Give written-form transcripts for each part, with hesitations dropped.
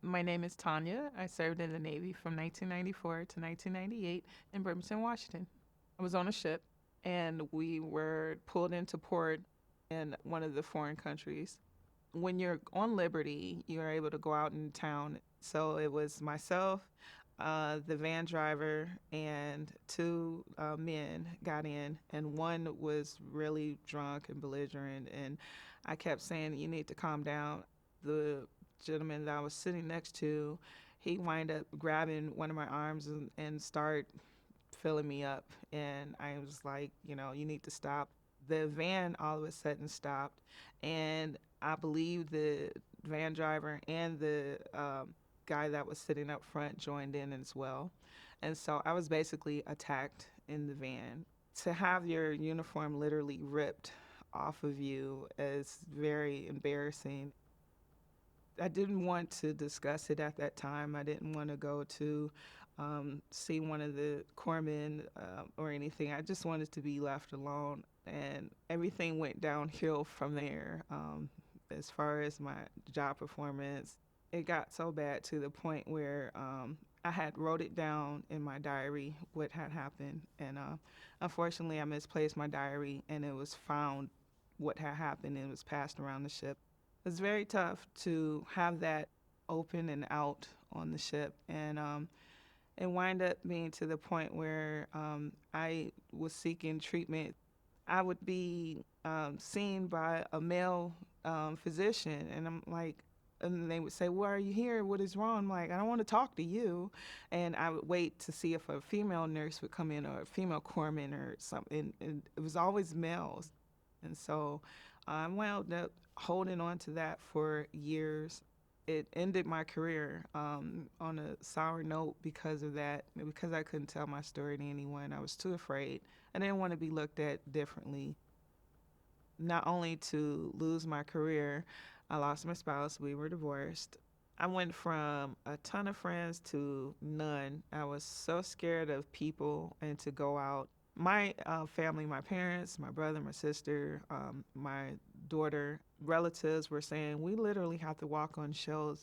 My name is Tonya. I served in the Navy from 1994 to 1998 in Bremerton, Washington. I was on a ship and we were pulled into port in one of the foreign countries. When you're on liberty, you're able to go out in town. So it was myself, the van driver, and two men got in, and one was really drunk and belligerent. And I kept saying, "You need to calm down." The gentleman that I was sitting next to, he wind up grabbing one of my arms and start filling me up. And I was like, you need to stop. The van all of a sudden stopped, and I believe the van driver and the guy that was sitting up front joined in as well. And so I was basically attacked in the van. To have your uniform literally ripped off of you is very embarrassing. I didn't want to discuss it at that time. I didn't want to go to see one of the corpsmen or anything. I just wanted to be left alone. And everything went downhill from there. As far as my job performance, it got so bad to the point where I had wrote it down in my diary what had happened. And unfortunately, I misplaced my diary and it was found what had happened and it was passed around the ship. It's very tough to have that open and out on the ship, and it wind up being to the point where I was seeking treatment. I would be seen by a male physician, and I'm like, and they would say, "Why are you here? What is wrong?" I'm like, "I don't want to talk to you," and I would wait to see if a female nurse would come in or a female corpsman or something. And it was always males, and so I wound up holding on to that for years. It ended my career on a sour note because of that, because I couldn't tell my story to anyone. I was too afraid. I didn't want to be looked at differently. Not only to lose my career, I lost my spouse. We were divorced. I went from a ton of friends to none. I was so scared of people and to go out. My family, my parents, my brother, my sister, my daughter, relatives were saying, "We literally have to walk on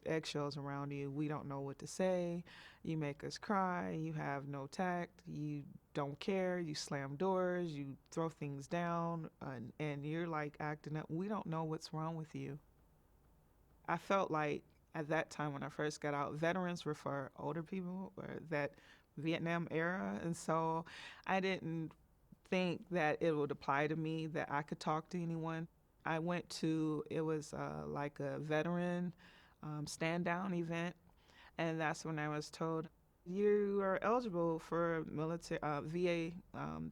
eggshells around you. We don't know what to say. You make us cry. You have no tact. You don't care. You slam doors. You throw things down. And you're like acting up. We don't know what's wrong with you." I felt like at that time when I first got out, veterans were for older people or that Vietnam era. And so I didn't think that it would apply to me, that I could talk to anyone. I went to, it was like a veteran stand down event. And that's when I was told, "You are eligible for military VA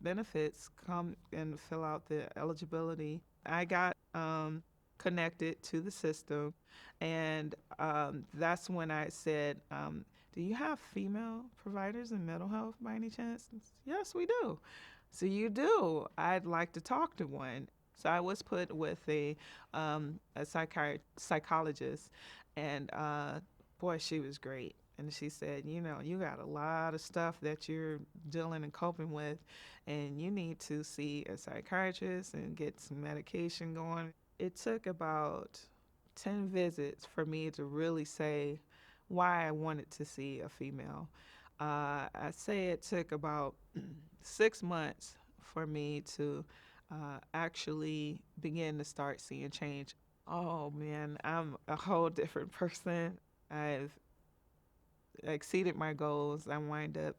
benefits. Come and fill out the eligibility." I got connected to the system, and that's when I said, "Do you have female providers in mental health by any chance?" "Yes, we do." "So you do? I'd like to talk to one." So I was put with a psychologist, and boy, she was great. And she said, "You got a lot of stuff that you're dealing and coping with, and you need to see a psychiatrist and get some medication going." It took about 10 visits for me to really say why I wanted to see a female. I say it took about 6 months for me to actually begin to start seeing change. Oh man, I'm a whole different person. I've exceeded my goals. I wind up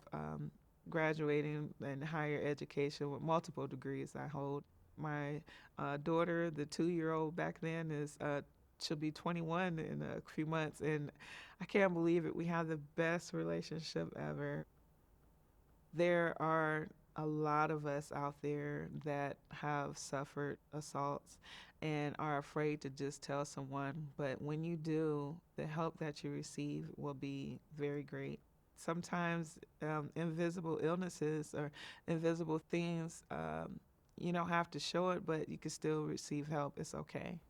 graduating in higher education with multiple degrees I hold. My daughter, the 2 year old back then, is she'll be 21 in a few months, and I can't believe it. We have the best relationship ever. There are a lot of us out there that have suffered assaults and are afraid to just tell someone. But when you do, the help that you receive will be very great. Sometimes invisible illnesses or invisible things, you don't have to show it, but you can still receive help. It's okay.